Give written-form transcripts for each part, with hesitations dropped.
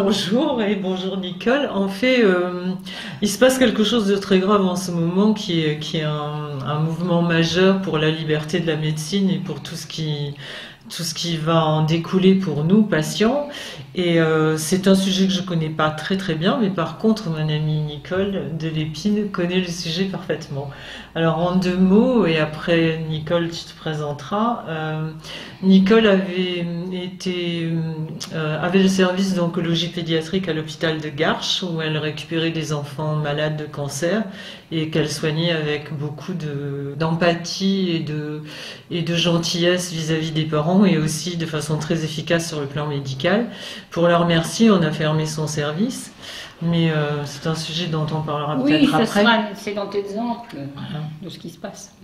bonjour et bonjour Nicole. En fait, il se passe quelque chose de très grave en ce moment qui est un mouvement majeur pour la liberté de la médecine et pour tout ce qui va en découler pour nous, patients. Et c'est un sujet que je connais pas très très bien, mais par contre, mon amie Nicole de l'Épine connaît le sujet parfaitement. Alors en deux mots, et après Nicole, tu te présenteras. Nicole avait le service d'oncologie pédiatrique à l'hôpital de Garches, où elle récupérait des enfants malades de cancer et qu'elle soignait avec beaucoup d'empathie et de gentillesse vis-à-vis des parents, et aussi de façon très efficace sur le plan médical. Pour leur remercier, on a fermé son service, mais c'est un sujet dont on parlera peut-être après. Oui, ce sera un excellent exemple de ce qui se passe.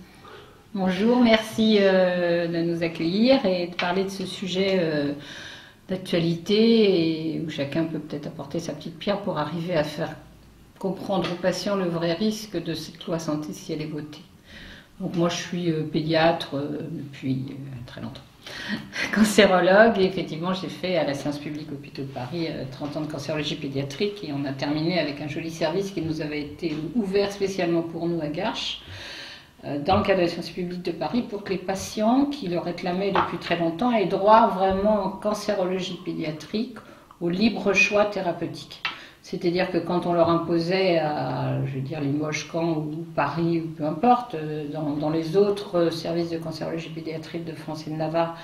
Bonjour, merci de nous accueillir et de parler de ce sujet d'actualité, et où chacun peut peut-être apporter sa petite pierre pour arriver à faire comprendre aux patients le vrai risque de cette loi santé si elle est votée. Donc moi je suis pédiatre depuis très longtemps, cancérologue, et effectivement j'ai fait à la Sciences Publiques Hôpitaux de Paris 30 ans de cancérologie pédiatrique, et on a terminé avec un joli service qui nous avait été ouvert spécialement pour nous à Garches, dans le cadre de la Sciences Publiques de Paris, pour que les patients qui le réclamaient depuis très longtemps aient droit vraiment en cancérologie pédiatrique au libre choix thérapeutique. C'est-à-dire que quand on leur imposait à, je veux dire, Limoges, Caen ou Paris, ou peu importe, dans les autres services de cancérologie pédiatrique de France et de Navarre,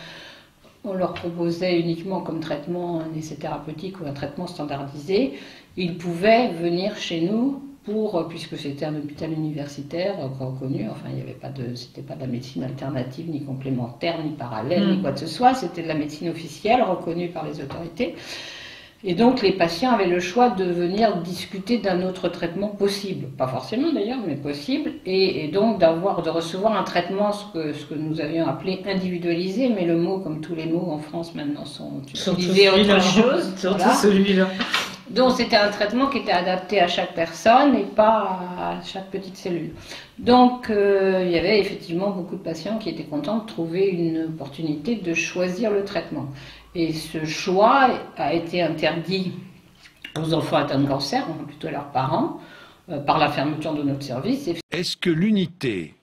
on leur proposait uniquement comme traitement un essai thérapeutique ou un traitement standardisé, ils pouvaient venir chez nous puisque c'était un hôpital universitaire reconnu, enfin il n'y avait pas c'était pas de la médecine alternative, ni complémentaire, ni parallèle, ni quoi que ce soit, c'était de la médecine officielle reconnue par les autorités. Et donc les patients avaient le choix de venir discuter d'un autre traitement possible, pas forcément d'ailleurs, mais possible, et donc de recevoir un traitement, ce que nous avions appelé individualisé, mais le mot, comme tous les mots en France maintenant, sont utilisés autre chose. Surtout celui-là. Donc c'était un traitement qui était adapté à chaque personne et pas à chaque petite cellule. Donc il y avait effectivement beaucoup de patients qui étaient contents de trouver une opportunité de choisir le traitement. Et ce choix a été interdit aux enfants atteints de cancer, ou plutôt à leurs parents, par la fermeture de notre service. Est-ce que l'unité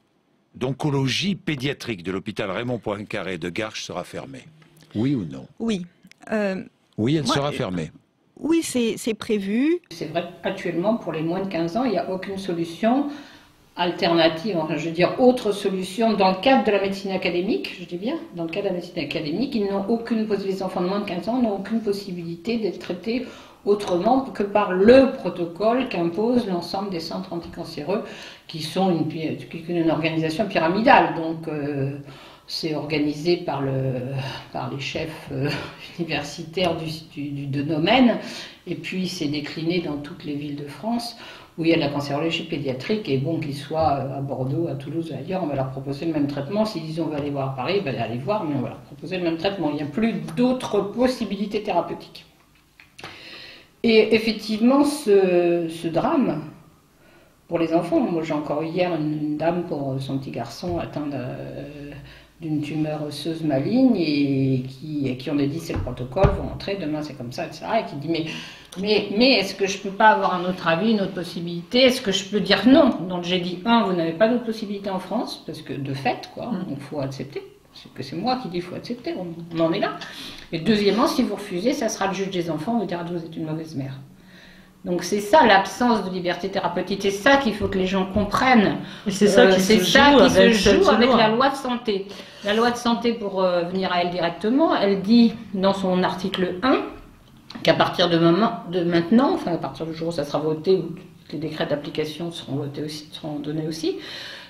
d'oncologie pédiatrique de l'hôpital Raymond Poincaré de Garches sera fermée? Oui ou non? Oui. Oui, elle sera fermée. Oui, c'est prévu. C'est vrai qu'actuellement, pour les moins de 15 ans, il n'y a aucune solution alternative, enfin je veux dire autre solution dans le cadre de la médecine académique, je dis bien, dans le cadre de la médecine académique, les enfants de moins de 15 ans n'ont aucune possibilité d'être traités autrement que par le protocole qu'impose l'ensemble des centres anticancéreux, qui sont une organisation pyramidale. Donc c'est organisé par les chefs universitaires du domaine, et puis c'est décliné dans toutes les villes de France où il y a de la cancérologie pédiatrique, et bon, qu'ils soient à Bordeaux, à Toulouse, ailleurs, on va leur proposer le même traitement. S'ils disent on va aller voir à Paris, ben allez voir, mais on va leur proposer le même traitement. Il n'y a plus d'autres possibilités thérapeutiques. Et effectivement, ce drame, pour les enfants, moi j'ai encore eu hier une dame pour son petit garçon atteint d'une tumeur osseuse maligne, et qui on a dit c'est le protocole, vous rentrez, demain c'est comme ça, etc. Et qui dit mais est-ce que je peux pas avoir un autre avis, une autre possibilité? Est-ce que je peux dire non? Donc j'ai dit, vous n'avez pas d'autre possibilité en France, parce que de fait, quoi, il faut accepter. C'est moi qui dis il faut accepter, on en est là. Et deuxièmement, si vous refusez, ça sera le juge des enfants, on vous dira vous êtes une mauvaise mère. Donc c'est ça l'absence de liberté thérapeutique, c'est ça qu'il faut que les gens comprennent. C'est ça qui se joue avec la loi de santé. La loi de santé, pour venir à elle directement, elle dit dans son article 1 qu'à partir de maintenant, enfin à partir du jour où ça sera voté, où les décrets d'application seront donnés aussi,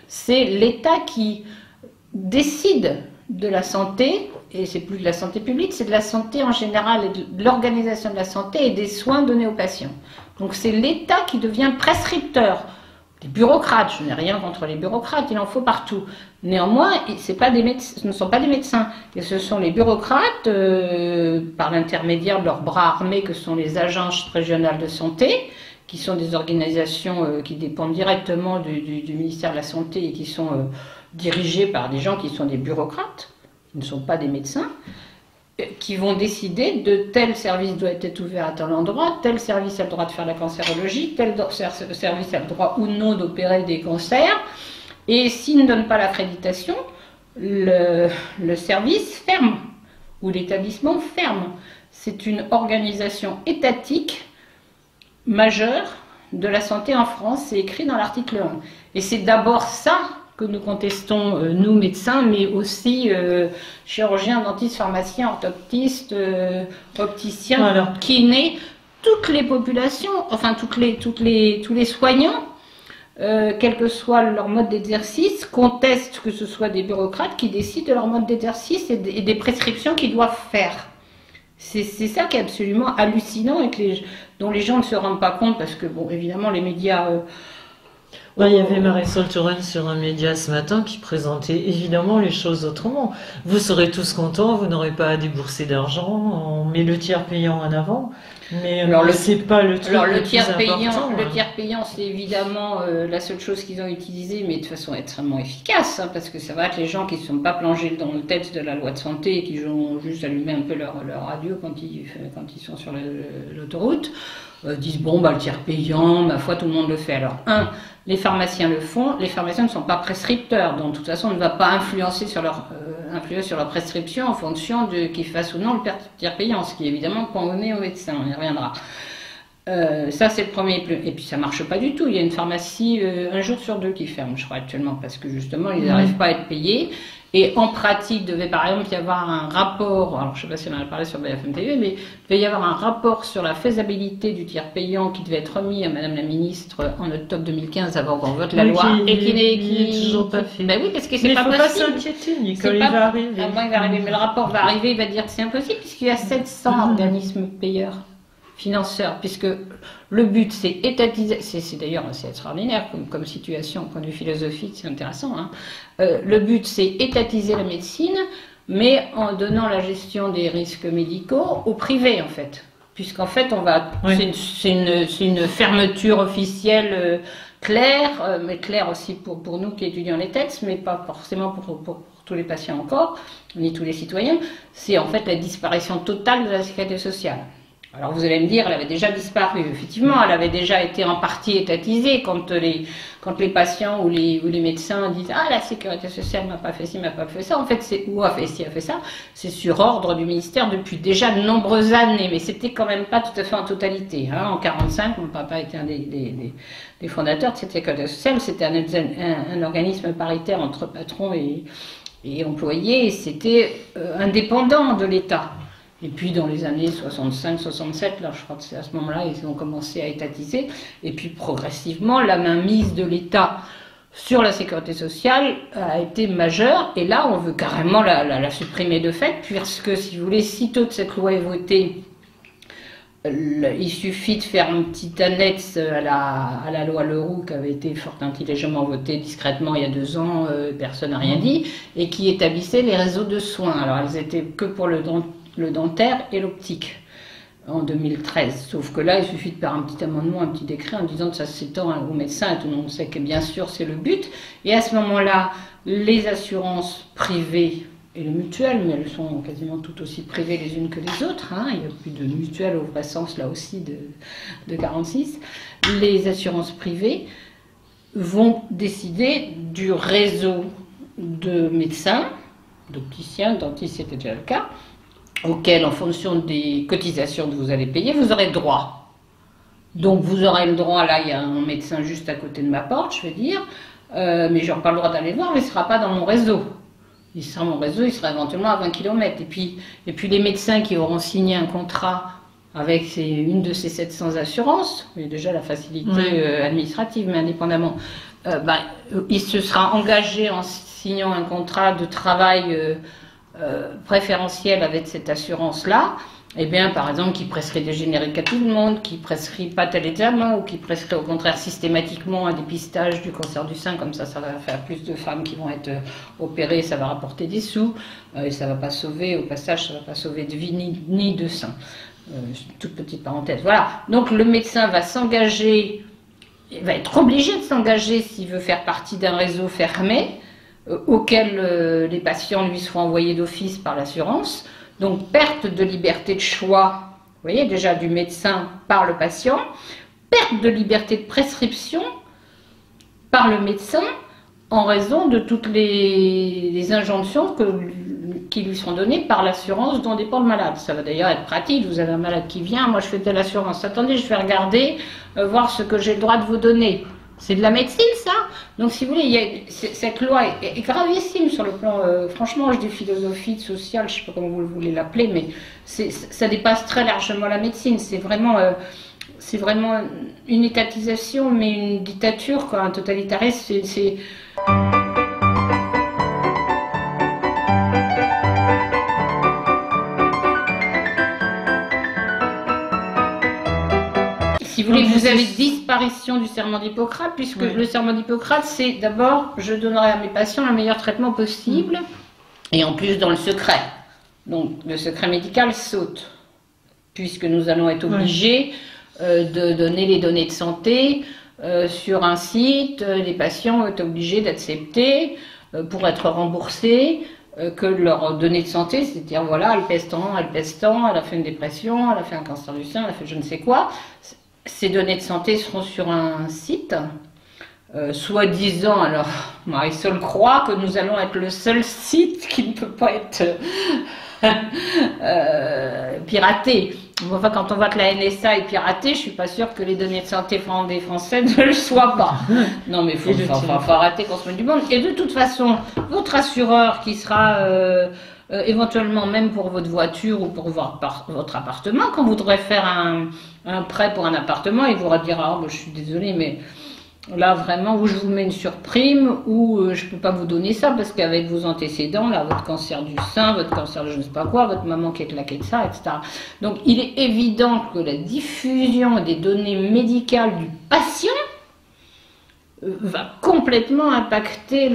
c'est l'État qui décide de la santé, et c'est plus de la santé publique, c'est de la santé en général, et de l'organisation de la santé et des soins donnés aux patients. Donc c'est l'État qui devient prescripteur. Les bureaucrates, je n'ai rien contre les bureaucrates, il en faut partout. Néanmoins, ce ne sont pas des médecins, et ce sont les bureaucrates, par l'intermédiaire de leurs bras armés que sont les agences régionales de santé, qui sont des organisations qui dépendent directement du ministère de la Santé et qui sont dirigées par des gens qui sont des bureaucrates, qui ne sont pas des médecins. qui vont décider de tel service doit être ouvert à tel endroit, tel service a le droit de faire la cancérologie, tel service a le droit ou non d'opérer des cancers. Et s'il ne donne pas l'accréditation, le service ferme ou l'établissement ferme. C'est une organisation étatique majeure de la santé en France, c'est écrit dans l'article 1. Et c'est d'abord ça que nous contestons, nous médecins, mais aussi chirurgiens, dentistes, pharmaciens, orthoptistes, opticiens, kinés, toutes les populations, enfin tous les soignants, quel que soit leur mode d'exercice, contestent que ce soit des bureaucrates qui décident de leur mode d'exercice et des prescriptions qu'ils doivent faire. C'est ça qui est absolument hallucinant et dont les gens ne se rendent pas compte parce que, bon, évidemment, les médias... il y avait Marisol Touraine sur un média ce matin qui présentait évidemment les choses autrement. Vous serez tous contents, vous n'aurez pas à débourser d'argent, on met le tiers payant en avant, mais c'est pas le truc le plus important. Le tiers payant, c'est évidemment la seule chose qu'ils ont utilisée, mais de façon extrêmement efficace, hein, parce que ça va être les gens qui ne sont pas plongés dans le texte de la loi de santé et qui ont juste allumé un peu leur radio quand ils sont sur l'autoroute, disent bon, le tiers payant, ma foi, tout le monde le fait. Alors, les pharmaciens le font, les pharmaciens ne sont pas prescripteurs, donc de toute façon on ne va pas influencer sur leur prescription en fonction de qu'ils fassent ou non le tiers payant, ce qui est évidemment convenu aux médecins, on y reviendra. Ça c'est le premier, et puis ça marche pas du tout, il y a une pharmacie un jour sur deux qui ferme, je crois actuellement, parce que justement ils n'arrivent pas à être payés. Et en pratique, il devait par exemple y avoir un rapport, alors je ne sais pas si on en a parlé sur BFM TV, mais il devait y avoir un rapport sur la faisabilité du tiers payant qui devait être remis à Madame la Ministre en octobre 2015 avant qu'on vote la loi. Et qui n'est toujours pas fait. Ben oui, parce que c'est pas possible. Mais il ne faut pas s'inquiéter, Nicole, il va arriver. Il va arriver, mais le rapport va arriver, il va dire que c'est impossible puisqu'il y a 700 organismes payeurs, financeurs, puisque le but c'est étatiser, c'est d'ailleurs assez extraordinaire comme situation, au point de vue philosophique, c'est intéressant, hein. Le but c'est étatiser la médecine, mais en donnant la gestion des risques médicaux au privé en fait, puisqu'en fait on va, c'est une fermeture officielle claire, mais claire aussi pour nous qui étudions les textes, mais pas forcément pour tous les patients encore, ni tous les citoyens, c'est en fait la disparition totale de la sécurité sociale. Alors vous allez me dire, elle avait déjà disparu. Effectivement, elle avait déjà été en partie étatisée quand les patients ou les médecins disent « Ah, la sécurité sociale m'a pas fait ci, m'a pas fait ça ». En fait, ou a fait ci, a fait ça. C'est sur ordre du ministère depuis déjà de nombreuses années. Mais c'était quand même pas tout à fait en totalité. Hein. En 1945, mon papa était un des fondateurs de cette sécurité sociale. C'était un organisme paritaire entre patrons et employés. Et c'était indépendant de l'État. Et puis dans les années 65-67, là je crois que c'est à ce moment-là ils ont commencé à étatiser. Et puis progressivement, la mainmise de l'État sur la sécurité sociale a été majeure. Et là, on veut carrément la supprimer de fait, puisque si vous voulez, sitôt que cette loi est votée, il suffit de faire une petite annexe à la loi Leroux qui avait été fort intelligemment votée discrètement il y a 2 ans, personne n'a rien dit, et qui établissait les réseaux de soins. Alors elles étaient que pour le dentaire et l'optique en 2013. Sauf que là, il suffit de faire un petit amendement, un petit décret en disant que ça s'étend aux médecins et tout le monde sait que bien sûr c'est le but. Et à ce moment-là, les assurances privées et les mutuelles, mais elles sont quasiment toutes aussi privées les unes que les autres, hein, il n'y a plus de mutuelles au vrai sens là aussi de 46, les assurances privées vont décider du réseau de médecins, d'opticiens, dentistes, c'était déjà le cas, auquel, en fonction des cotisations que vous allez payer, vous aurez droit. Donc vous aurez le droit, là il y a un médecin juste à côté de ma porte, je vais dire, mais je n'aurai pas le droit d'aller le voir, mais il ne sera pas dans mon réseau. Il sera mon réseau, il sera éventuellement à 20 km. Et puis les médecins qui auront signé un contrat avec une de ces 700 assurances, il y a déjà la facilité administrative, mais indépendamment, il se sera engagé en signant un contrat de travail préférentiel avec cette assurance-là, eh bien, par exemple, qui prescrit des génériques à tout le monde, qui prescrit pas tel examen, ou qui prescrit au contraire systématiquement un dépistage du cancer du sein, comme ça va faire plus de femmes qui vont être opérées, ça va rapporter des sous, et ça va pas sauver, au passage, ça va pas sauver de vie ni de sein. Toute petite parenthèse. Voilà. Donc le médecin va s'engager, il va être obligé de s'engager s'il veut faire partie d'un réseau fermé, auquel les patients lui seront envoyés d'office par l'assurance, Donc perte de liberté de choix, vous voyez déjà du médecin par le patient, perte de liberté de prescription par le médecin en raison de toutes les injonctions qui lui sont données par l'assurance dont dépend le malade. Ça va d'ailleurs être pratique, vous avez un malade qui vient, moi je fais de l'assurance, attendez, je vais regarder, voir ce que j'ai le droit de vous donner. C'est de la médecine, ça. Donc, si vous voulez, cette loi est gravissime sur le plan, franchement, je dis philosophie, social, je ne sais pas comment vous voulez l'appeler, mais ça dépasse très largement la médecine. C'est vraiment une étatisation, mais une dictature, quoi, un totalitarisme. Si vous voulez, vous avez disparition du serment d'Hippocrate, puisque le serment d'Hippocrate, c'est d'abord, je donnerai à mes patients le meilleur traitement possible, et en plus dans le secret. Donc le secret médical saute, puisque nous allons être obligés de donner les données de santé sur un site, les patients sont obligés d'accepter pour être remboursés que leurs données de santé, c'est-à-dire voilà, elle pèse tant, elle a fait une dépression, elle a fait un cancer du sein, elle a fait je ne sais quoi. Ces données de santé seront sur un site, soi-disant, alors Marisol croit que nous allons être le seul site qui ne peut pas être piraté. Enfin, quand on voit que la NSA est piratée, je suis pas sûre que les données de santé des Français ne le soient pas. Non mais il faut arrêter qu'on se mette du monde. Et de toute façon, votre assureur qui sera... éventuellement même pour votre voiture ou pour votre appartement, quand vous devrez faire un prêt pour un appartement, il vous dira je suis désolé mais là vraiment ou je vous mets une surprime ou je peux pas vous donner ça parce qu'avec vos antécédents, là, votre cancer du sein, votre cancer de je ne sais pas quoi, votre maman qui est claquée de ça, etc. Donc il est évident que la diffusion des données médicales du patient va complètement impacter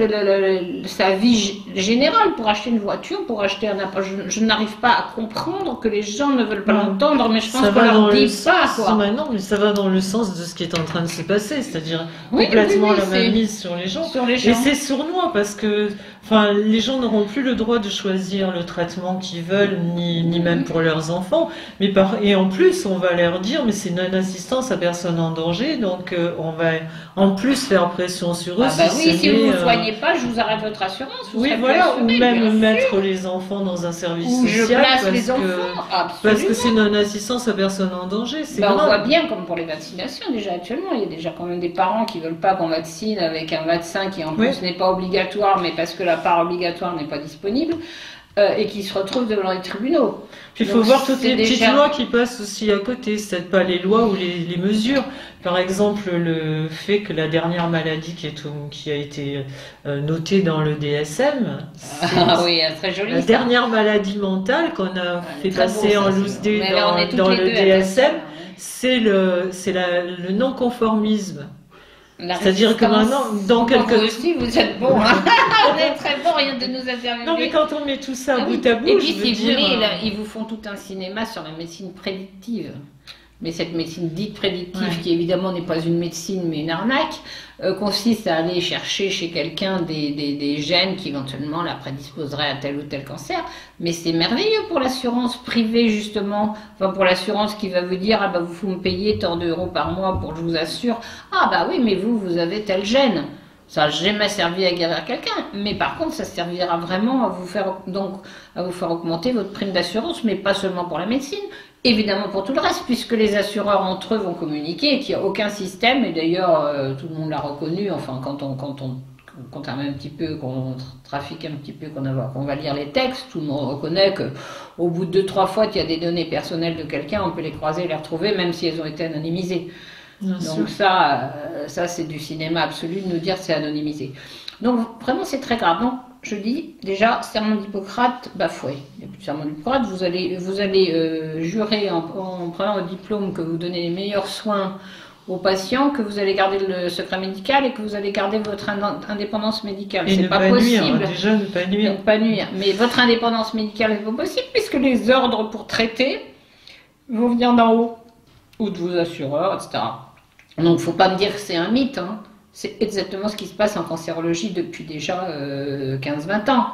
sa vie générale pour acheter une voiture, pour acheter un appart. Je n'arrive pas à comprendre que les gens ne veulent pas l'entendre, mais je pense qu'on leur dit pas, quoi. Non, mais ça va dans le sens de ce qui est en train de se passer, c'est-à-dire complètement la mainmise sur les gens. Et c'est sournois parce que les gens n'auront plus le droit de choisir le traitement qu'ils veulent, ni même pour leurs enfants. Et en plus, on va leur dire, mais c'est non-assistance à personne en danger, donc on va en plus faire pression sur eux. Si vous ne soignez pas, je vous arrête votre assurance. Ou même mettre les enfants dans un service social. Je place les enfants, parce que c'est non-assistance à personne en danger. On voit bien, comme pour les vaccinations, déjà actuellement, il y a déjà quand même des parents qui ne veulent pas qu'on vaccine avec un vaccin qui en plus n'est pas obligatoire, mais parce que la part obligatoire n'est pas disponible. Et qui se retrouvent devant les tribunaux. Puis il faut voir toutes les petites lois qui passent aussi à côté, c'est pas les lois ou les mesures. Par exemple, le fait que la dernière maladie qui a été notée dans le DSM, très joli, la dernière maladie mentale qu'on a fait passer en loose day dans le DSM, c'est le non-conformisme. C'est-à-dire que maintenant, dans quelques... Vous aussi, vous êtes bon, hein. On est très bon, rien de nous interviewer. Non, mais quand on met tout ça bout à bout, et puis, si vous voulez, là, ils vous font tout un cinéma sur la médecine prédictive. Mais cette médecine dite prédictive, qui évidemment n'est pas une médecine, mais une arnaque, consiste à aller chercher chez quelqu'un des gènes qui éventuellement la prédisposeraient à tel ou tel cancer. Mais c'est merveilleux pour l'assurance privée, justement. Enfin, pour l'assurance qui va vous dire, vous me payez tant d'euros par mois pour que je vous assure. Oui, mais vous avez tel gène. Ça n'a jamais servi à guérir quelqu'un, mais par contre, ça servira vraiment à vous faire augmenter votre prime d'assurance, mais pas seulement pour la médecine, évidemment pour tout le reste, puisque les assureurs entre eux vont communiquer et qu'il n'y a aucun système, et d'ailleurs, tout le monde l'a reconnu, enfin, quand on un petit peu, qu'on trafique un petit peu, qu'on va lire les textes, tout le monde reconnaît qu'au bout de 2-3 fois qu'il y a des données personnelles de quelqu'un, on peut les croiser et les retrouver, même si elles ont été anonymisées. Donc ça c'est du cinéma absolu de nous dire que c'est anonymisé. Donc vraiment c'est très grave. Donc je dis déjà, serment d'Hippocrate bafoué. Il n'y a plus de serment d'Hippocrate, vous allez jurer en prenant votre diplôme que vous donnez les meilleurs soins aux patients, que vous allez garder le secret médical et que vous allez garder votre indépendance médicale. C'est pas possible. Déjà ne pas nuire. Ne pas nuire. Mais votre indépendance médicale n'est pas possible puisque les ordres pour traiter vont venir d'en haut ou de vos assureurs, etc. Donc, il ne faut pas me dire que c'est un mythe. C'est exactement ce qui se passe en cancérologie depuis déjà 15-20 ans.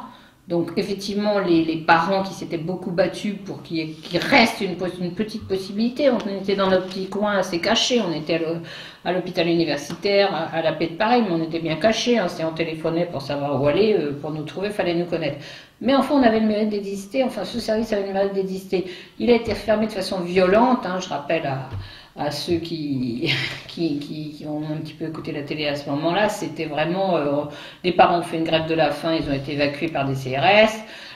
Donc effectivement, les parents qui s'étaient beaucoup battus pour qu'il reste une petite possibilité, on était dans notre petit coin assez caché, on était à l'hôpital universitaire, à la Paix de Paris, mais on était bien cachés, hein, si on téléphonait pour savoir où aller, pour nous trouver, il fallait nous connaître. Mais enfin, on avait le mérite d'exister, enfin ce service avait le mérite d'exister. Il a été fermé de façon violente, hein, je rappelle à ceux qui ont un petit peu écouté la télé à ce moment-là, c'était vraiment... les parents ont fait une grève de la faim, ils ont été évacués par des CRS,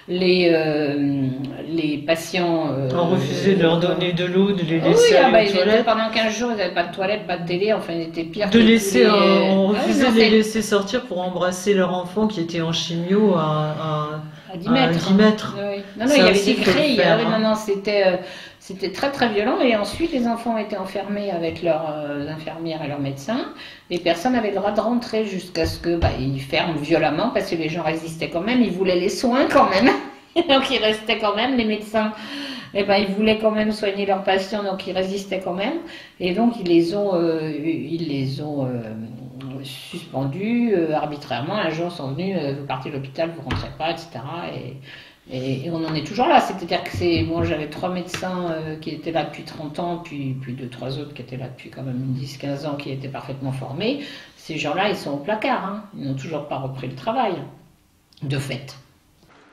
les patients... ont refusé de leur donner de l'eau, de les laisser aller aux toilettes. Pendant 15 jours, ils n'avaient pas de toilette, pas de télé, enfin ils étaient pires. On refusait de les laisser sortir pour embrasser leur enfant qui était en chimio à 10 mètres. Oui. Non, il y avait des grilles, c'était très très violent, et ensuite les enfants ont été enfermés avec leurs infirmières et leurs médecins, et personne n'avait le droit de rentrer jusqu'à ce que ils ferment violemment, parce que les gens résistaient quand même, ils voulaient les soins quand même, donc ils restaient quand même, les médecins, ils voulaient quand même soigner leurs patients, donc ils résistaient quand même, et donc ils les ont suspendus arbitrairement. Un jour ils sont venus, vous partez de l'hôpital, vous rentrez pas, etc. Et on en est toujours là, c'est-à-dire que moi j'avais 3 médecins qui étaient là depuis 30 ans, puis 2-3 autres qui étaient là depuis quand même 10-15 ans, qui étaient parfaitement formés. Ces gens-là, ils sont au placard, hein. Ils n'ont toujours pas repris le travail, de fait.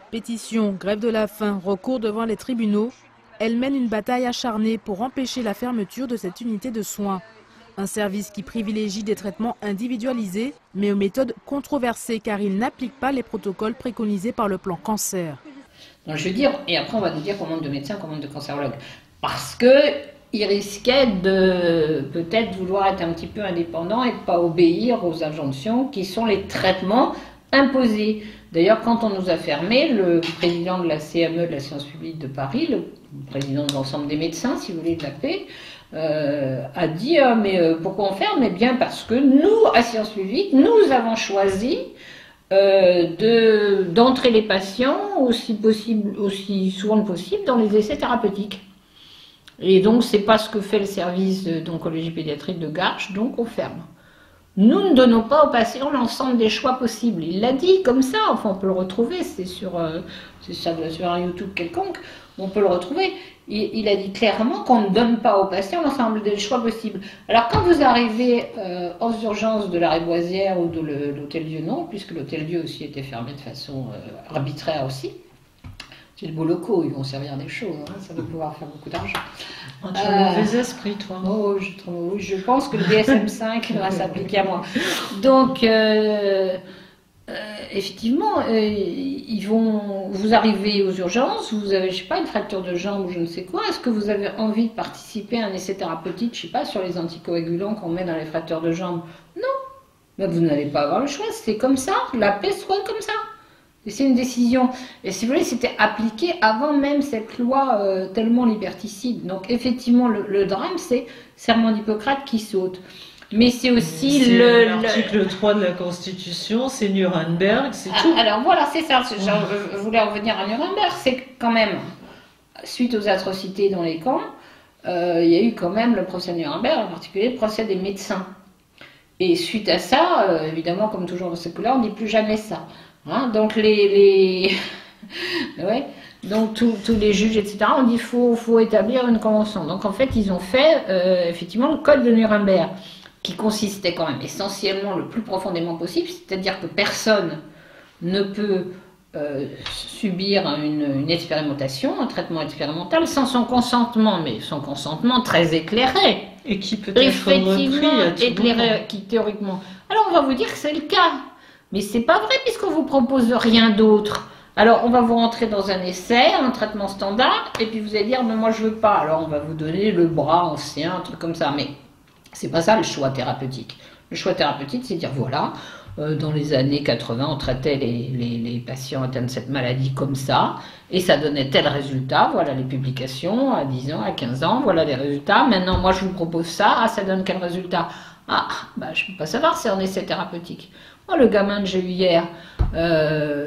Pétition, grève de la faim, recours devant les tribunaux, elle mène une bataille acharnée pour empêcher la fermeture de cette unité de soins. Un service qui privilégie des traitements individualisés, mais aux méthodes controversées car il n'applique pas les protocoles préconisés par le plan cancer. Donc je veux dire, et après on va nous dire qu'on manque de médecins, qu'on manque de cancérologues, parce qu'ils risquaient de peut-être vouloir être un petit peu indépendants et de ne pas obéir aux injonctions qui sont les traitements imposés. D'ailleurs, quand on nous a fermés, le président de la CME, de la Science publique de Paris, le président de l'ensemble des médecins, si vous voulez, de la paix, a dit pourquoi on ferme? Eh bien parce que nous, à Science publique, nous avons choisi d'entrer les patients aussi souvent que possible dans les essais thérapeutiques. Et donc c'est pas ce que fait le service d'oncologie pédiatrique de Garches, donc on ferme. Nous ne donnons pas aux patients l'ensemble des choix possibles. Il l'a dit comme ça, enfin on peut le retrouver, c'est sur un YouTube quelconque, on peut le retrouver. Il a dit clairement qu'on ne donne pas aux patients l'ensemble des choix possibles. Alors quand vous arrivez aux urgences de la Réboisière ou de l'Hôtel-Dieu, non, puisque l'Hôtel-Dieu aussi était fermé de façon arbitraire aussi, c'est de beaux locaux, ils vont servir des choses, hein, ça va pouvoir faire beaucoup d'argent. Tu as un mauvais esprit, toi. Oh, je pense que le DSM-5 va s'appliquer à moi. Donc, effectivement, vous arrivez aux urgences, vous avez, je sais pas, une fracture de jambe ou je ne sais quoi. Est-ce que vous avez envie de participer à un essai thérapeutique, je sais pas, sur les anticoagulants qu'on met dans les fractures de jambe? Non. Mais vous n'allez pas avoir le choix, c'est comme ça. La paix soit comme ça. Et c'est une décision. Et si vous voulez, c'était appliqué avant même cette loi tellement liberticide. Donc effectivement, le drame, c'est serment d'Hippocrate qui saute. Mais c'est aussi l'article 3 de la Constitution, c'est Nuremberg, c'est tout. Alors voilà, c'est ça. Je voulais revenir à Nuremberg. C'est quand même, suite aux atrocités dans les camps, il y a eu quand même le procès de Nuremberg, en particulier le procès des médecins. Et suite à ça, évidemment, comme toujours dans ces couleurs, on ne dit plus jamais ça. Hein, donc ouais, donc tous les juges, etc., on dit faut établir une convention. Donc en fait, ils ont fait effectivement le code de Nuremberg, qui consistait quand même essentiellement le plus profondément possible, c'est-à-dire que personne ne peut subir une expérimentation, un traitement expérimental sans son consentement, mais son consentement très éclairé. Et qui peut être repris éclairé, qui théoriquement. Alors on va vous dire que c'est le cas. Mais c'est pas vrai puisqu'on vous propose rien d'autre. Alors on va vous rentrer dans un essai, un traitement standard, et puis vous allez dire mais moi je veux pas. Alors on va vous donner le bras ancien, un truc comme ça. Mais c'est pas ça le choix thérapeutique. Le choix thérapeutique, c'est dire voilà, dans les années 80, on traitait les patients atteints de cette maladie comme ça, et ça donnait tel résultat. Voilà les publications à 10 ans, à 15 ans, voilà les résultats. Maintenant moi je vous propose ça, ça donne quel résultat? Je peux pas savoir, c'est en essai thérapeutique. Moi, le gamin que j'ai eu hier,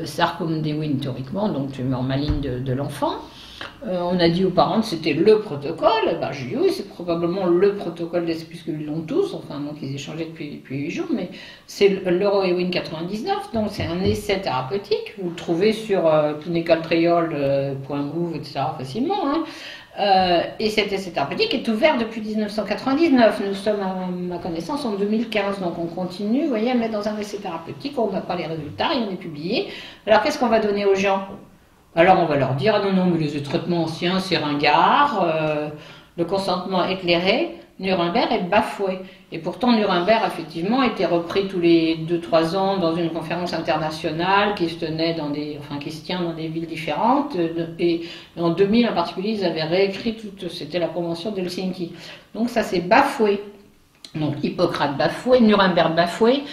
sarcome d'Ewing théoriquement, donc tumeur maligne de l'enfant, On a dit aux parents que c'était le protocole. Ben, j'ai dit oui, c'est probablement le protocole puisqu'ils l'ont tous, enfin, donc ils échangeaient depuis 8 jours, mais c'est l'EuroEwin 99, donc c'est un essai thérapeutique. Vous le trouvez sur clinicaltrial.gouv, etc. facilement. Hein. Et cet essai thérapeutique est ouvert depuis 1999. Nous sommes, à ma connaissance, en 2015, donc on continue, vous voyez, à mettre dans un essai thérapeutique, on n'a pas les résultats, il en est publié. Alors qu'est-ce qu'on va donner aux gens ? Alors on va leur dire, ah non, non, mais les traitements anciens, c'est ringard, le consentement éclairé, Nuremberg est bafoué. Et pourtant, Nuremberg, effectivement, a été repris tous les 2-3 ans dans une conférence internationale qui se tient dans des villes différentes. Et en 2000, en particulier, ils avaient réécrit c'était la convention d'Helsinki. Donc ça s'est bafoué. Donc Hippocrate bafoué, Nuremberg bafoué.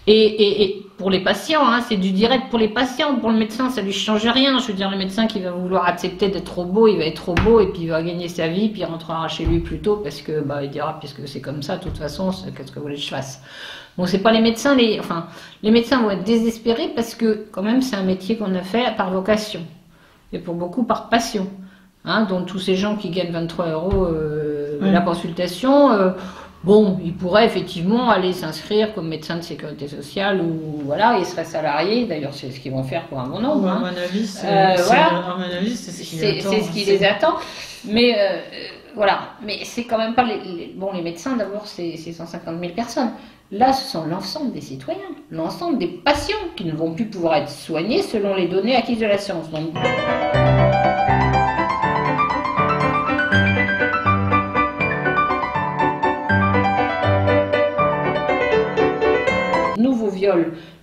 Et pour les patients, hein, c'est du direct pour les patients. Pour le médecin, ça lui change rien. Je veux dire, le médecin qui va vouloir accepter d'être trop beau, il va être trop beau et puis il va gagner sa vie, puis il rentrera chez lui plus tôt parce que il dira puisque c'est comme ça, de toute façon, qu'est-ce que vous voulez que je fasse? Bon, c'est pas les médecins, les médecins vont être désespérés parce que quand même c'est un métier qu'on a fait par vocation et pour beaucoup par passion. Hein, donc tous ces gens qui gagnent 23 € la consultation. Bon, ils pourraient effectivement aller s'inscrire comme médecin de sécurité sociale ou voilà, ils seraient salariés. D'ailleurs, c'est ce qu'ils vont faire pour un bon nombre. À mon avis, c'est ce qui les attend. Mais voilà, mais c'est quand même pas les médecins. D'abord, c'est 150 000 personnes. Là, ce sont l'ensemble des citoyens, l'ensemble des patients qui ne vont plus pouvoir être soignés selon les données acquises de la science. Donc,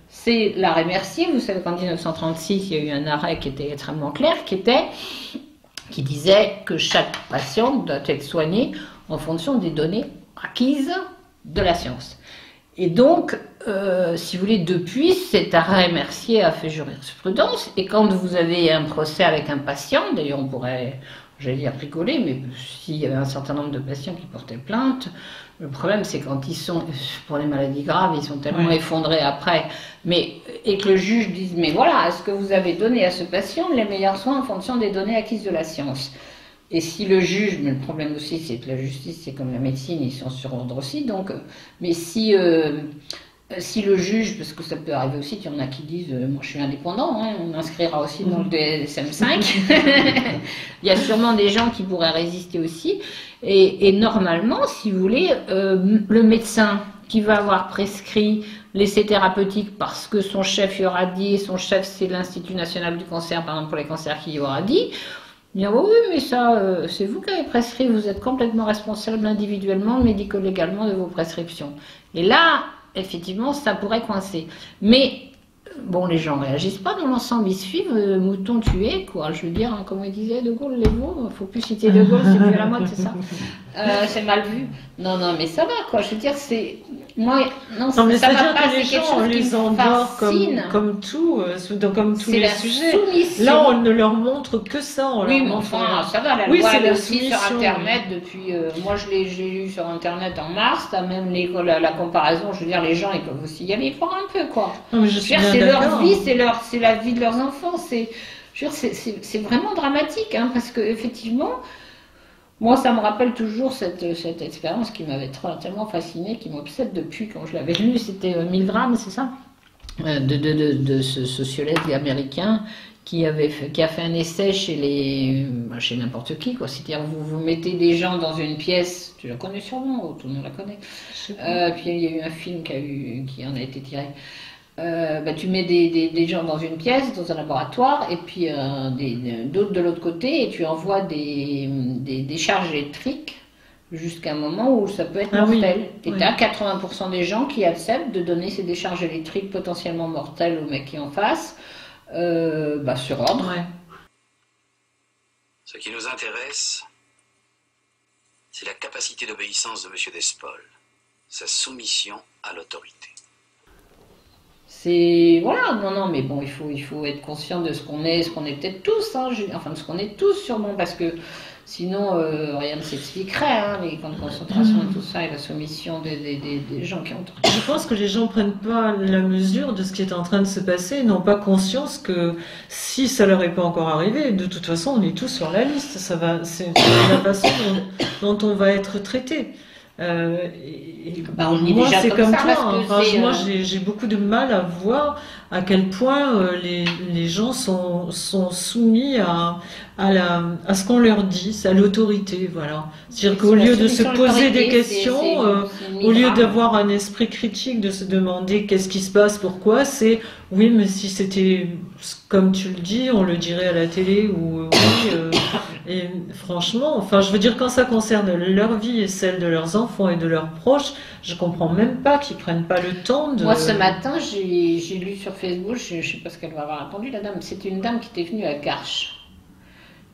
c'est l'arrêt Mercier. Vous savez qu'en 1936, il y a eu un arrêt qui était extrêmement clair, qui disait que chaque patient doit être soigné en fonction des données acquises de la science. Et donc, si vous voulez, depuis, cet arrêt Mercier a fait jurisprudence. Et quand vous avez un procès avec un patient, d'ailleurs on pourrait, j'allais dire rigoler, mais s'il y avait un certain nombre de patients qui portaient plainte, le problème c'est quand ils sont, pour les maladies graves, ils sont tellement effondrés après, et que le juge dise, mais voilà, est-ce que vous avez donné à ce patient les meilleurs soins en fonction des données acquises de la science? Et si le juge, mais le problème aussi c'est que la justice, c'est comme la médecine, ils sont sur ordre aussi, donc, mais si le juge, parce que ça peut arriver aussi, il y en a qui disent, moi je suis indépendant, hein, on inscrira aussi dans le DSM5, il y a sûrement des gens qui pourraient résister aussi, et normalement, si vous voulez, le médecin qui va avoir prescrit l'essai thérapeutique parce que son chef y aura dit, et son chef c'est l'Institut National du Cancer, par exemple pour les cancers qui y aura dit, il dit, oui, mais ça, c'est vous qui avez prescrit, vous êtes complètement responsable individuellement, médico-légalement de vos prescriptions. Et là, effectivement, ça pourrait coincer. Mais, bon, les gens réagissent pas dans l'ensemble, ils suivent, mouton tué, quoi. Je veux dire, hein, comme il disait De Gaulle, les veaux, faut plus citer De Gaulle, c'est plus à la mode, c'est ça. C'est mal vu. Non, mais ça va, quoi. Je veux dire, c'est... Moi, non, mais ça va pas, que les gens, on les endort comme tout, comme tous les sujets. Soumission. Là, on ne leur montre que ça. Oui, mais enfin, ça va, la loi est aussi sur Internet depuis... moi, je l'ai lu sur Internet en mars, t'as même la comparaison, je veux dire, les gens, ils peuvent aussi y aller voir un peu, quoi. Non, mais c'est leur vie, c'est la vie de leurs enfants, c'est vraiment dramatique, hein, parce que effectivement... Moi, ça me rappelle toujours cette expérience qui m'avait tellement fascinée, qui m'obsède depuis quand je l'avais lu. C'était Milgram, c'est ça, de ce sociologue américain qui a fait un essai chez n'importe qui, quoi. C'est-à-dire vous mettez des gens dans une pièce, tu la connais sûrement, tout le monde la connaît. Puis il y a eu un film qui en a été tiré. Tu mets des gens dans une pièce, dans un laboratoire, et puis d'autres de l'autre côté, et tu envoies des charges électriques jusqu'à un moment où ça peut être mortel. Et tu as 80% des gens qui acceptent de donner ces décharges électriques potentiellement mortelles au mec qui est en face, sur ordre. Ouais. Ce qui nous intéresse, c'est la capacité d'obéissance de M. Despol, sa soumission à l'autorité. Voilà, non, mais bon, il faut être conscient de ce qu'on est peut-être tous, hein, de ce qu'on est tous sûrement, parce que Sinon, rien ne s'expliquerait, hein, les camps de concentration et tout ça, et la soumission des gens qui ont... Je pense que les gens prennent pas la mesure de ce qui est en train de se passer, et n'ont pas conscience que si ça leur est pas encore arrivé, de toute façon, on est tous sur la liste. C'est la façon dont on va être traité. Moi, c'est comme toi. Moi, j'ai beaucoup de mal à voir à quel point les gens sont soumis à ce qu'on leur dit, à l'autorité, voilà. C'est-à-dire qu'au lieu de se poser des questions, au lieu d'avoir un esprit critique, de se demander qu'est-ce qui se passe, pourquoi, c'est oui, mais si c'était comme tu le dis, on le dirait à la télé ou oui. Et franchement, enfin, je veux dire, quand ça concerne leur vie et celle de leurs enfants et de leurs proches, je comprends même pas qu'ils prennent pas le temps de... Moi, ce matin, j'ai lu sur Facebook, je sais pas ce qu'elle va avoir répondu, la dame, c'était une dame qui était venue à Garches,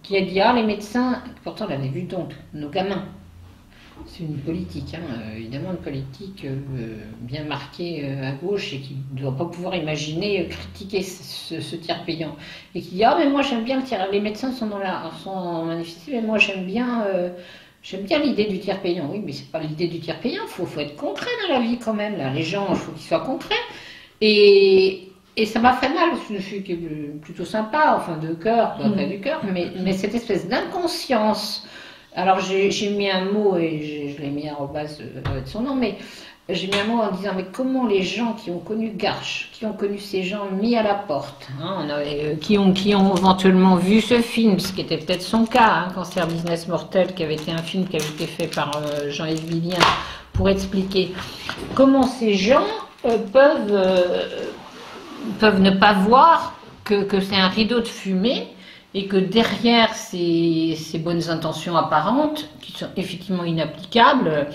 qui a dit, ah, les médecins, pourtant elle avait vu donc, nos gamins. C'est une politique, hein, évidemment une politique bien marquée à gauche et qui ne doit pas pouvoir imaginer critiquer ce tiers payant. Et qui dit, ah mais moi j'aime bien le tiers, les médecins sont en manifestation, mais moi j'aime bien l'idée du tiers payant. Oui, mais c'est pas l'idée du tiers payant, faut être concret dans la vie quand même, là. Les gens, il faut qu'ils soient concrets. Et ça m'a fait mal, parce que je suis plutôt sympa, enfin de cœur, pas du cœur, mais cette espèce d'inconscience. Alors j'ai mis un mot, et je l'ai mis arrobase de son nom, mais j'ai mis un mot en disant, mais comment les gens qui ont connu Garches, qui ont connu ces gens mis à la porte, hein, qui ont éventuellement vu ce film, ce qui était peut-être son cas, hein, Cancer Business Mortel, qui avait été un film qui avait été fait par Jean-Yves Villien, pour expliquer comment ces gens peuvent ne pas voir que c'est un rideau de fumée, et que derrière ces bonnes intentions apparentes, qui sont effectivement inapplicables,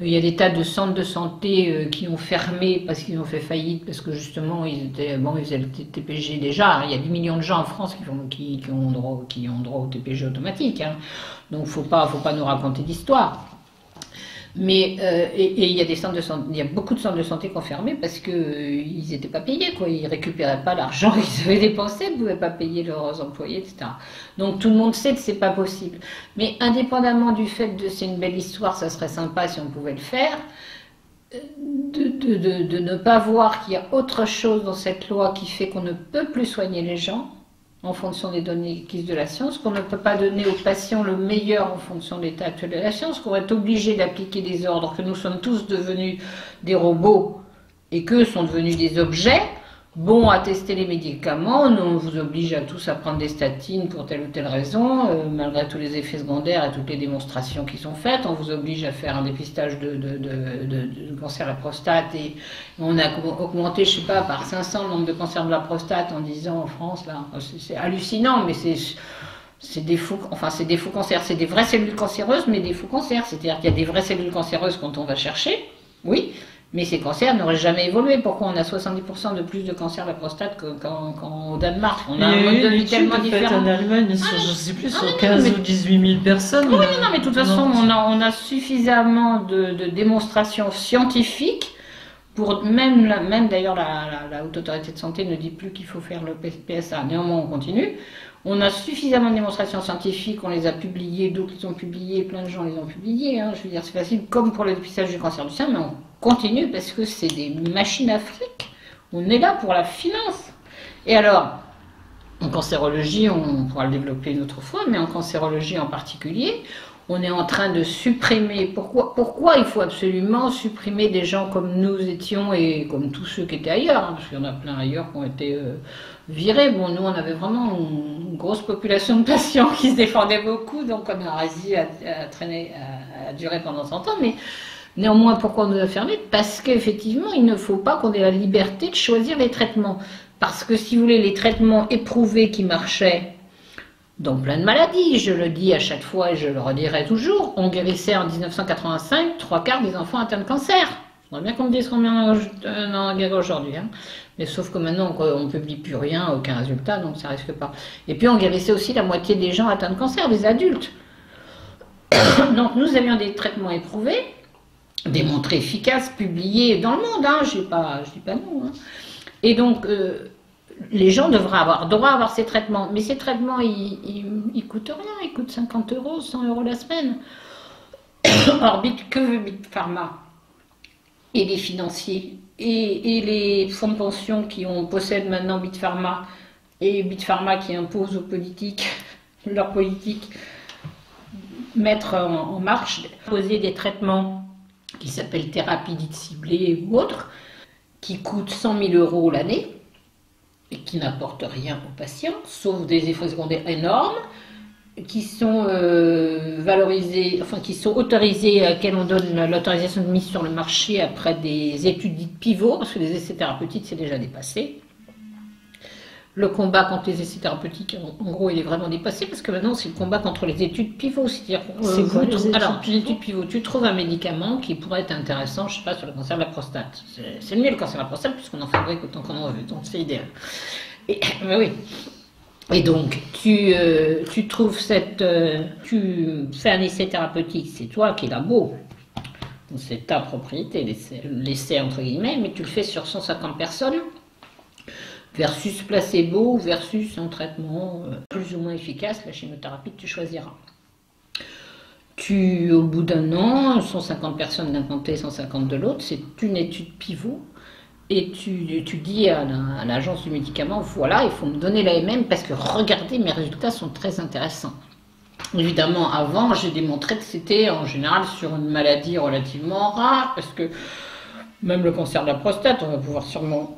il y a des tas de centres de santé qui ont fermé parce qu'ils ont fait faillite, parce que justement ils faisaient le TPG déjà. Il y a 10 millions de gens en France qui ont droit au TPG automatique, hein. Donc faut pas nous raconter d'histoire. Mais il y a il y a beaucoup de centres de santé qui ont fermé parce que ils n'étaient pas payés, quoi. Ils récupéraient pas l'argent qu'ils avaient dépensé, ils ne pouvaient pas payer leurs employés, etc. Donc tout le monde sait que c'est pas possible. Mais indépendamment du fait de c'est une belle histoire, ça serait sympa si on pouvait le faire, de ne pas voir qu'il y a autre chose dans cette loi qui fait qu'on ne peut plus soigner les gens en fonction des données acquises de la science, qu'on ne peut pas donner aux patients le meilleur en fonction de l'état actuel de la science, qu'on est obligé d'appliquer des ordres, que nous sommes tous devenus des robots et qu'eux sont devenus des objets, bons à tester les médicaments, on vous oblige à tous à prendre des statines pour telle ou telle raison, malgré tous les effets secondaires et toutes les démonstrations qui sont faites, on vous oblige à faire un dépistage de cancer de la prostate, et on a augmenté, je sais pas, par 500 le nombre de cancers de la prostate en 10 ans en France, là, c'est hallucinant, mais c'est des faux cancers, c'est des vraies cellules cancéreuses, mais des faux cancers, c'est-à-dire qu'il y a des vraies cellules cancéreuses quand on va chercher, oui, mais ces cancers n'auraient jamais évolué. Pourquoi on a 70% de plus de cancers de la prostate qu'au Danemark? On a un mode de vie tellement différent. En Allemagne, je ne sais plus, sur 15 ou 18 000 personnes. Oui, non, mais de toute façon, on a suffisamment de démonstrations scientifiques pour même d'ailleurs la Haute Autorité de Santé ne dit plus qu'il faut faire le PSA. Néanmoins, on continue. On a suffisamment de démonstrations scientifiques, on les a publiées, d'autres les ont publiées, plein de gens les ont publiées. Hein. Je veux dire, c'est facile, comme pour le dépistage du cancer du sein, mais on continue parce que c'est des machines à fric. On est là pour la finance. Et alors, en cancérologie, on pourra le développer une autre fois, mais en cancérologie en particulier, on est en train de supprimer. Pourquoi il faut absolument supprimer des gens comme nous étions et comme tous ceux qui étaient ailleurs, hein, parce qu'il y en a plein ailleurs qui ont été virés. Bon, nous, on avait vraiment une grosse population de patients qui se défendaient beaucoup, donc on a réussi à durer pendant 100 ans, mais néanmoins, pourquoi on nous a fermés? Parce qu'effectivement, il ne faut pas qu'on ait la liberté de choisir les traitements. Parce que si vous voulez, les traitements éprouvés qui marchaient dans plein de maladies, je le dis à chaque fois et je le redirai toujours, on guérissait en 1985 3/4 des enfants atteints de cancer. J'aimerais bien qu'on me dise combien on en guérit aujourd'hui. Hein. Mais sauf que maintenant, on ne publie plus rien, aucun résultat, donc ça risque pas. Et puis on guérissait aussi la moitié des gens atteints de cancer, des adultes. Donc nous avions des traitements éprouvés, démontrés efficaces, publiés dans le monde, hein, je dis pas non. Hein. Et donc, les gens devraient avoir droit à avoir ces traitements. Mais ces traitements, ils coûtent rien. Ils coûtent 50 €, 100 € la semaine. Or, que veut Big Pharma et les financiers et les fonds de pension qui possèdent maintenant Big Pharma et Big Pharma qui impose aux politiques leur politique, mettre en marche, poser des traitements qui s'appellent thérapie dite ciblée ou autres, qui coûtent 100 000 € l'année et qui n'apportent rien aux patients, sauf des effets secondaires énormes, qui sont valorisés, enfin qui sont autorisés, à laquelle on donne l'autorisation de mise sur le marché après des études dites pivots, parce que les essais thérapeutiques c'est déjà dépassé. Le combat contre les essais thérapeutiques, en gros, il est vraiment dépassé parce que maintenant, c'est le combat contre les études pivots. C'est-à-dire, les études pivots, tu trouves un médicament qui pourrait être intéressant, je sais pas, sur le cancer de la prostate. C'est mieux le cancer de la prostate puisqu'on en fabrique autant qu'on en veut, donc c'est idéal. Mais oui. Et donc, tu fais un essai thérapeutique, c'est toi qui es là beau. C'est ta propriété, l'essai entre guillemets, mais tu le fais sur 150 personnes. Versus placebo, versus un traitement plus ou moins efficace, la chimiothérapie que tu choisiras. Au bout d'un an, 150 personnes d'un côté, 150 de l'autre, c'est une étude pivot, et tu dis à l'agence du médicament, voilà, il faut me donner l'AMM parce que regardez, mes résultats sont très intéressants. Évidemment, avant, j'ai démontré que c'était en général sur une maladie relativement rare, parce que même le cancer de la prostate, on va pouvoir sûrement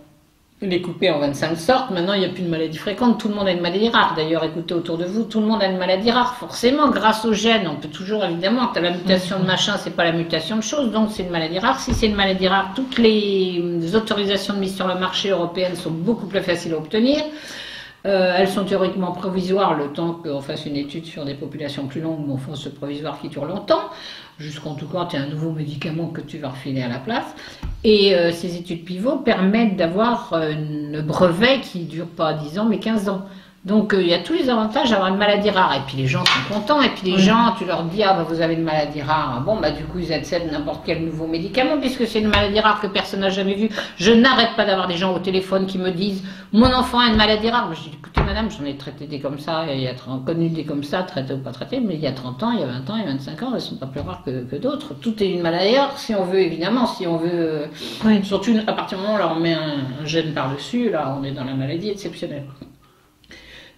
les couper en 25 sortes. Maintenant, il n'y a plus de maladies fréquentes. Tout le monde a une maladie rare. D'ailleurs, écoutez autour de vous, tout le monde a une maladie rare. Forcément, grâce aux gènes, on peut toujours, évidemment, tu as la mutation de machin, c'est pas la mutation de chose, donc c'est une maladie rare. Si c'est une maladie rare, toutes les autorisations de mise sur le marché européennes sont beaucoup plus faciles à obtenir. Elles sont théoriquement provisoires le temps qu'on fasse une étude sur des populations plus longues, mais enfin, ce provisoire qui dure longtemps, jusqu'en tout cas, tu as un nouveau médicament que tu vas refiler à la place. Et ces études pivots permettent d'avoir un brevet qui ne dure pas 10 ans, mais 15 ans. Donc il y a tous les avantages d'avoir une maladie rare. Et puis les gens sont contents. Et puis les gens, tu leur dis, ah bah vous avez une maladie rare. Bon, bah du coup ils accèdent à n'importe quel nouveau médicament, puisque c'est une maladie rare que personne n'a jamais vue. Je n'arrête pas d'avoir des gens au téléphone qui me disent, mon enfant a une maladie rare. Moi, je dis, écoutez madame, j'en ai traité des comme ça, il y a connu des comme ça, traités ou pas traités, mais il y a 30 ans, il y a 20 ans, il y a 25 ans, elles ne sont pas plus rares que d'autres. Tout est une maladie rare, si on veut, évidemment, si on veut, surtout à partir du moment où là, on met un gène par-dessus, là on est dans la maladie exceptionnelle.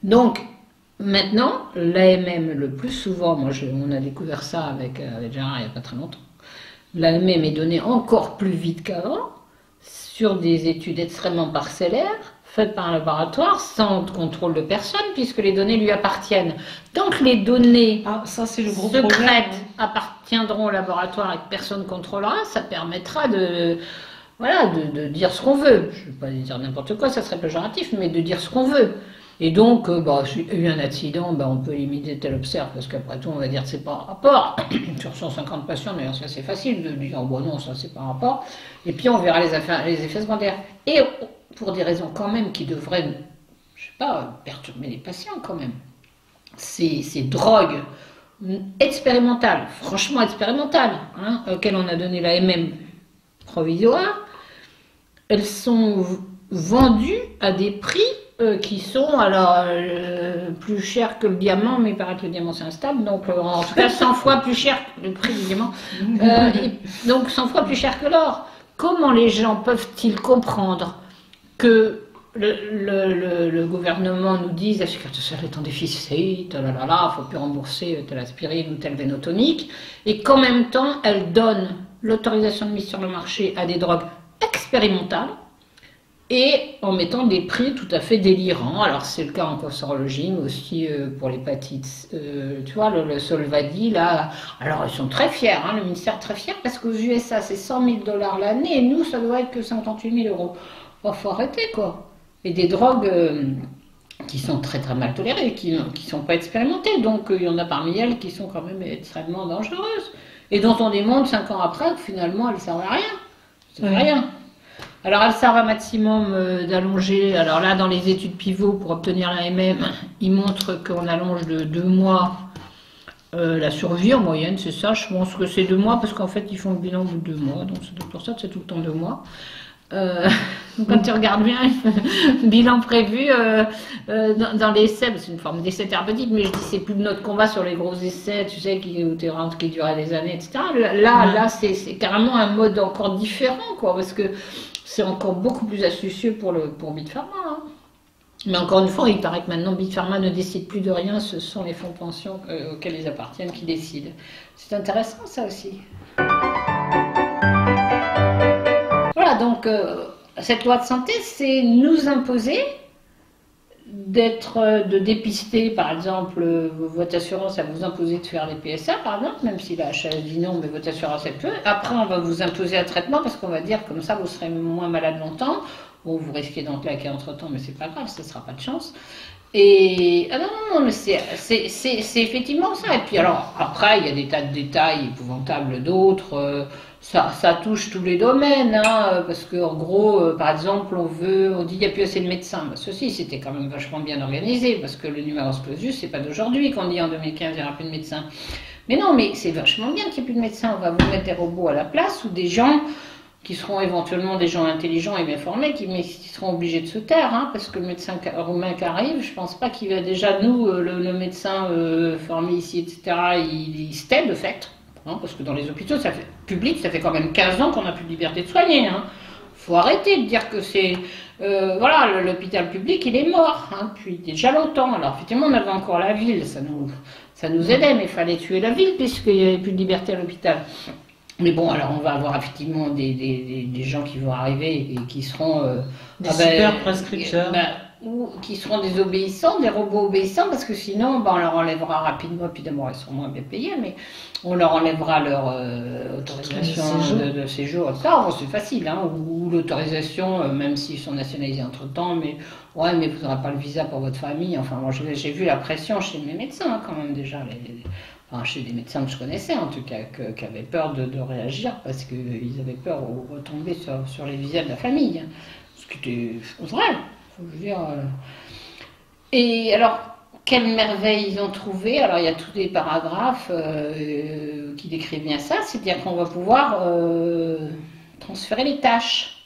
Donc, maintenant, l'AMM, le plus souvent, on a découvert ça avec Gérard il n'y a pas très longtemps, l'AMM est donnée encore plus vite qu'avant, sur des études extrêmement parcellaires, faites par un laboratoire, sans contrôle de personne, puisque les données lui appartiennent. Donc, les données secrètes appartiendront au laboratoire et que personne ne contrôlera, ça permettra de dire ce qu'on veut. Je ne vais pas dire n'importe quoi, ça serait péjoratif, mais de dire ce qu'on veut. Et donc, s'il y a eu un accident, on peut limiter tel observe, parce qu'après tout, on va dire que c'est pas un rapport. Sur 150 patients, d'ailleurs, c'est assez facile de dire, oh, non, ça, c'est pas un rapport. Et puis, on verra les effets secondaires. Et pour des raisons quand même qui devraient, je sais pas, perturber les patients quand même. Ces drogues expérimentales, franchement expérimentales, auxquelles on a donné l'AMM provisoire, elles sont vendues à des prix qui sont alors plus chers que le diamant, mais il paraît que le diamant c'est instable, donc en tout cas 100 fois plus cher que le prix du diamant, donc 100 fois plus cher que l'or. Comment les gens peuvent-ils comprendre que le gouvernement nous dise la sécurité sociale est en déficit, il ne faut plus rembourser telle aspirine ou tel vénotonique, et qu'en même temps elle donne l'autorisation de mise sur le marché à des drogues expérimentales, et en mettant des prix tout à fait délirants. Alors c'est le cas en cancérologie, mais aussi pour l'hépatite. Tu vois, le Solvadi, là, alors ils sont très fiers, le ministère est très fier, parce qu'aux USA c'est 100 000 $ l'année, et nous ça doit être que 58 000 €. Oh, faut arrêter quoi. Et des drogues qui sont très très mal tolérées, qui ne sont pas expérimentées, donc il y en a parmi elles qui sont quand même extrêmement dangereuses, et dont on démontre 5 ans après que finalement elles ne servent à rien. Ça ne rien. Alors elles servent à maximum d'allonger, alors là dans les études pivots pour obtenir l'AMM, ils montrent qu'on allonge de 2 mois la survie en moyenne, c'est ça, je pense que c'est 2 mois parce qu'en fait ils font le bilan au bout de 2 mois, donc c'est pour ça que c'est tout le temps 2 mois. Donc, quand tu regardes bien, bilan prévu dans l'essai, c'est une forme d'essai thérapeutique, mais je dis c'est plus de notre combat sur les gros essais, tu sais, qui duraient des années, etc. Là, c'est carrément un mode encore différent, quoi, parce que c'est encore beaucoup plus astucieux pour Big Pharma. Hein. Mais encore une fois, il paraît que maintenant Big Pharma ne décide plus de rien, ce sont les fonds de pension auxquels ils appartiennent qui décident. C'est intéressant ça aussi. Voilà, donc cette loi de santé, c'est nous imposer de dépister, par exemple, votre assurance, à vous imposer de faire les PSA, par exemple, même si la HAS dit non, mais votre assurance, elle peut. Après, on va vous imposer un traitement parce qu'on va dire comme ça, vous serez moins malade longtemps. Bon, vous risquez d'en claquer entre-temps, mais c'est pas grave, ça ne sera pas de chance. Et ah non, mais c'est effectivement ça. Et puis alors, après, il y a des tas de détails épouvantables d'autres. Ça touche tous les domaines, hein, parce qu'en gros, par exemple, on dit qu'il n'y a plus assez de médecins. Ben, ceci, c'était quand même vachement bien organisé, parce que le numerus clausus, c'est pas d'aujourd'hui qu'on dit en 2015 il n'y aura plus de médecins. Mais non, mais c'est vachement bien qu'il n'y ait plus de médecins. On va vous mettre des robots à la place ou des gens qui seront éventuellement des gens intelligents et bien formés, mais qui seront obligés de se taire, hein, parce que le médecin roumain qui arrive, je pense pas qu'il va déjà, nous, le médecin formé ici, etc., il se tait de fait, hein, parce que dans les hôpitaux publics, ça fait quand même 15 ans qu'on n'a plus de liberté de soigner. Hein. Faut arrêter de dire que c'est... voilà, l'hôpital public, il est mort, hein, depuis déjà longtemps. Alors, effectivement, on avait encore la ville, ça nous aidait, mais il fallait tuer la ville, puisqu'il n'y avait plus de liberté à l'hôpital. Mais bon, alors on va avoir effectivement des gens qui vont arriver et qui seront des super prescripteurs. Ou qui seront des obéissants, des robots obéissants, parce que sinon on leur enlèvera rapidement, puis d'abord ils seront moins bien payés, mais on leur enlèvera leur autorisation de séjour, etc. Bon, c'est facile, hein, ou l'autorisation, même s'ils sont nationalisés entre-temps, mais ouais, mais vous n'aurez pas le visa pour votre famille. Enfin, moi j'ai vu la pression chez mes médecins, hein, quand même déjà. Enfin, chez des médecins que je connaissais, en tout cas, qui avaient peur de réagir parce qu'ils avaient peur de retomber sur les visas de la famille. Ce qui était vrai, faut le dire. Et alors, quelle merveille ils ont trouvé. Alors, il y a tous des paragraphes qui décrivent bien ça, c'est-à-dire qu'on va pouvoir transférer les tâches.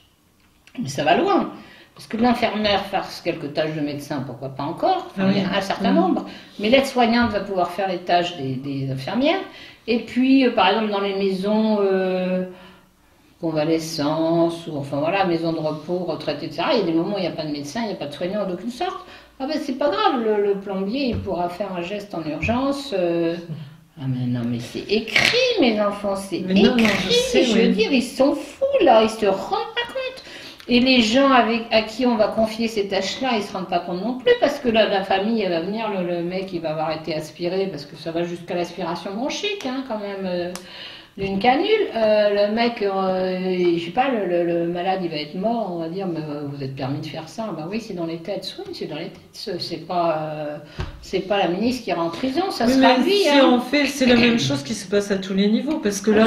Mais ça va loin. Parce que l'infirmière fasse quelques tâches de médecin, pourquoi pas encore, enfin, il y a un certain nombre. Mais l'aide-soignante va pouvoir faire les tâches des infirmières. Et puis, par exemple, dans les maisons convalescence, ou enfin voilà, maisons de repos, retraite, etc., il y a des moments où il n'y a pas de médecin, il n'y a pas de soignant d'aucune sorte. Ah ben c'est pas grave, le plombier, il pourra faire un geste en urgence. Ah mais non, mais c'est écrit, mes enfants, c'est écrit. Non, je veux dire, ils sont fous là, ils se rendent pas compte. Et les gens à qui on va confier ces tâches-là, ils ne se rendent pas compte non plus, parce que la famille, elle va venir, le mec, il va avoir été aspiré, parce que ça va jusqu'à l'aspiration bronchique, hein, quand même, d'une canule. Le mec, je sais pas, le malade, il va être mort, on va dire, mais vous êtes permis de faire ça. Ben oui, c'est dans les têtes. Oui, c'est dans les têtes. C'est pas la ministre qui ira en prison, ça sera lui. Si on fait, c'est la même chose qui se passe à tous les niveaux, parce que là,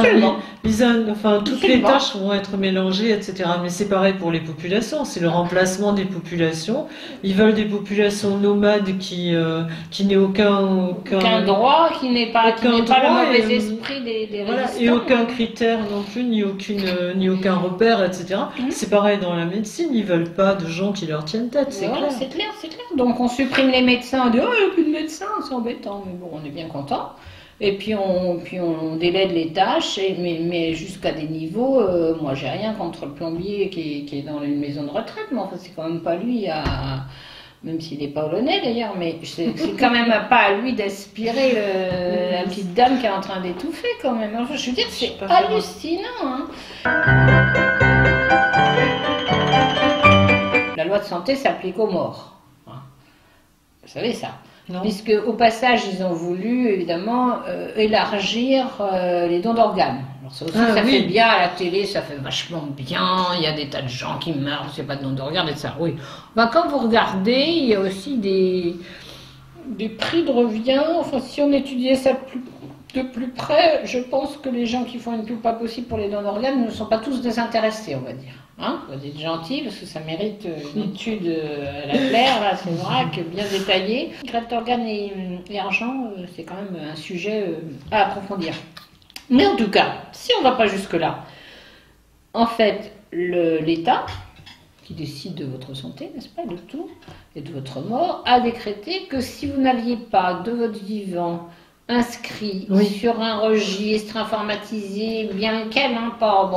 toutes les tâches vont être mélangées, etc. Mais c'est pareil pour les populations, c'est le remplacement des populations. Ils veulent des populations nomades qui n'aient aucun droit, qui n'aient pas le mauvais esprit des voilà, et aucun critère non plus, ni aucun repère, etc. C'est pareil dans la médecine, ils veulent pas de gens qui leur tiennent tête, c'est clair. C'est clair. Donc on supprime les médecins, on dit oh il n'y a plus de médecins, c'est embêtant, mais bon on est bien content. Et puis on délègue les tâches, mais jusqu'à des niveaux, moi j'ai rien contre le plombier qui est dans une maison de retraite, mais enfin c'est quand même pas lui même s'il n'est pas polonais d'ailleurs, mais c'est quand même pas à lui d'aspirer la petite dame qui est en train d'étouffer quand même. Enfin, je veux dire, c'est hallucinant. Hein. La loi de santé s'applique aux morts. Hein. Vous savez ça. Non. Puisque au passage, ils ont voulu évidemment élargir les dons d'organes. Alors ça aussi, ça fait bien à la télé, ça fait vachement bien. Il y a des tas de gens qui meurent, c'est pas de dons d'organes et ça. Oui. Ben, quand vous regardez, il y a aussi des prix de revient. Enfin, si on étudiait ça de plus près, je pense que les gens qui font une pub pas possible pour les dons d'organes ne sont pas tous désintéressés, on va dire. Hein, vous êtes gentils parce que ça mérite une étude à la claire, là, c'est vrai, bien détaillée. Greffe d'organes et argent, c'est quand même un sujet à approfondir. Mais en tout cas, si on ne va pas jusque-là, en fait, l'État, qui décide de votre santé, n'est-ce pas, de tout, et de votre mort, a décrété que si vous n'aviez pas de votre vivant inscrit sur un registre informatisé, bien quel, hein, pas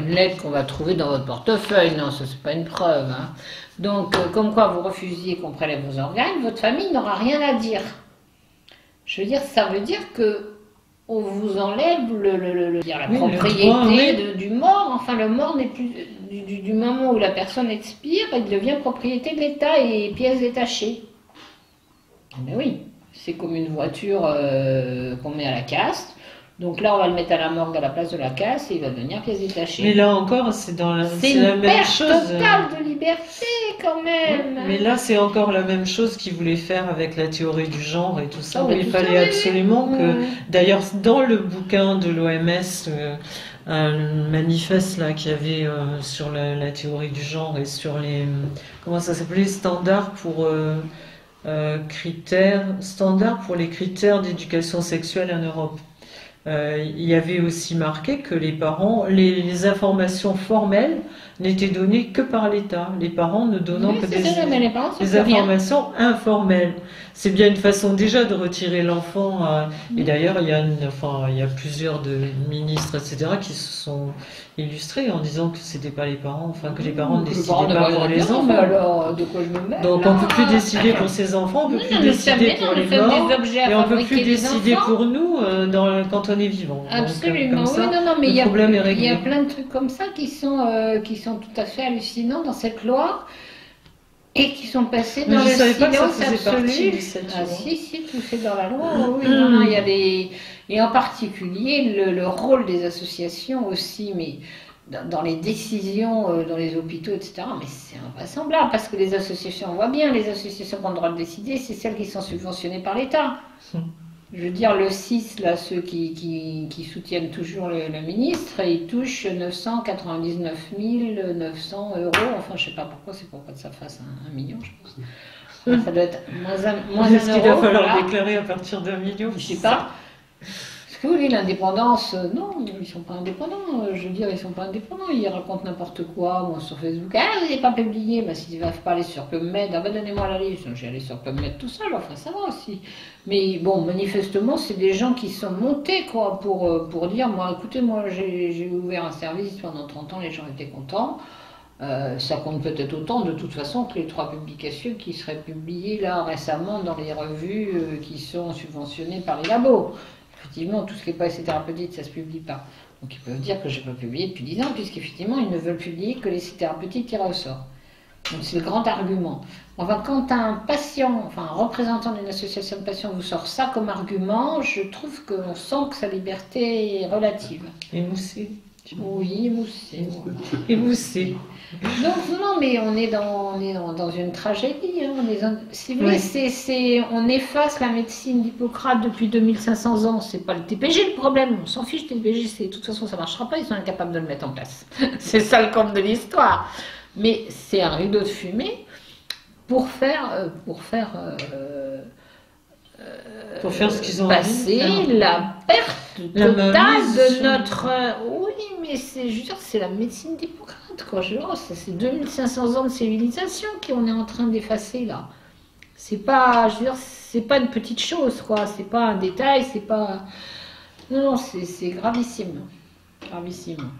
une lettre qu'on va trouver dans votre portefeuille, non, ça c'est pas une preuve, hein. Donc, comme quoi vous refusiez qu'on prélève vos organes, votre famille n'aura rien à dire. Je veux dire, ça veut dire que on vous enlève la propriété du mort. Enfin, le mort n'est plus du moment où la personne expire, il devient propriété de l'État et pièce détachée. Mais oui, c'est comme une voiture qu'on met à la casse. Donc là, on va le mettre à la morgue à la place de la casse et il va devenir pièce détachée. Mais là encore, c'est la même perte chose. Totale de liberté quand même. Ouais, mais là, c'est encore la même chose qu'ils voulaient faire avec la théorie du genre et tout ça. Oh, où il fallait absolument que, d'ailleurs, dans le bouquin de l'OMS, un manifeste là qu'il y avait sur la théorie du genre et sur les comment ça s'appelait, standards pour standards pour les critères d'éducation sexuelle en Europe. Il y avait aussi marqué que les parents, les informations formelles n'étaient données que par l'État. Les parents ne donnant que des informations informelles. C'est bien une façon déjà de retirer l'enfant. Et d'ailleurs, il y a plusieurs ministres, etc., qui se sont illustrés en disant que c'était pas les parents, que les parents ne décidaient pas pour les enfants. Alors, de quoi je me mêle, donc on ne peut plus décider pour ses enfants, on ne peut plus décider pour les morts, et on ne peut plus décider pour nous quand on est vivant. Absolument, donc, oui, non, mais il y a plein de trucs comme ça qui sont tout à fait hallucinants dans cette loi et qui sont passés dans le silence absolu. Ah si, tout fait dans la loi. Oui, non, il y a et en particulier le rôle des associations aussi, mais dans les décisions, dans les hôpitaux, etc. Mais c'est invraisemblable parce que les associations, on voit bien, les associations qui ont le droit de décider, c'est celles qui sont subventionnées par l'État. Je veux dire, le 6, là, ceux qui soutiennent toujours le ministre, ils touchent 999 900 €. Enfin, je ne sais pas pourquoi, c'est pour pas que ça fasse 1 million, je pense. Ça doit être moins Est-ce qu'il va falloir déclarer à partir d'1 million? Je ne sais pas. Parce que vous voulez, l'indépendance, non, ils ne sont pas indépendants. Je veux dire, ils ne sont pas indépendants. Ils racontent n'importe quoi. Moi, sur Facebook, vous n'avez pas publié. Bah, s'ils ne va pas aller sur PubMed, donnez-moi la liste. J'ai allé sur PubMed tout seul, enfin, ça va aussi. Mais bon, manifestement, c'est des gens qui sont montés, quoi, pour dire, écoutez, j'ai ouvert un service pendant 30 ans, les gens étaient contents. Ça compte peut-être autant, de toute façon, que les 3 publications qui seraient publiées, là, récemment, dans les revues qui sont subventionnées par les labos. Effectivement, tout ce qui n'est pas essai thérapeutique, ça ne se publie pas. Donc ils peuvent dire que je n'ai pas publié depuis 10 ans, puisqu'effectivement, ils ne veulent publier que l'essai thérapeutique tiré au sort. Donc c'est le grand argument. Enfin, quand un patient, un représentant d'une association de patients vous sort ça comme argument, je trouve qu'on sent que sa liberté est relative. Émoussé. Oui, émoussé. Émoussé. Non, mais on est dans une tragédie. Hein. Si vous voulez, on efface la médecine d'Hippocrate depuis 2500 ans. C'est pas le TPG le problème. On s'en fiche du TPG. De toute façon, ça marchera pas. Ils sont incapables de le mettre en place. C'est ça le comble de l'histoire. Mais c'est un rideau de fumée pour faire ce qu'ils ont passer la perte totale de notre... Oui, mais c'est la médecine d'Hippocrate, quoi. C'est 2500 ans de civilisation qu'on est en train d'effacer, là. C'est pas, c'est pas une petite chose, quoi. C'est pas un détail, c'est pas... Non, c'est gravissime. Gravissime.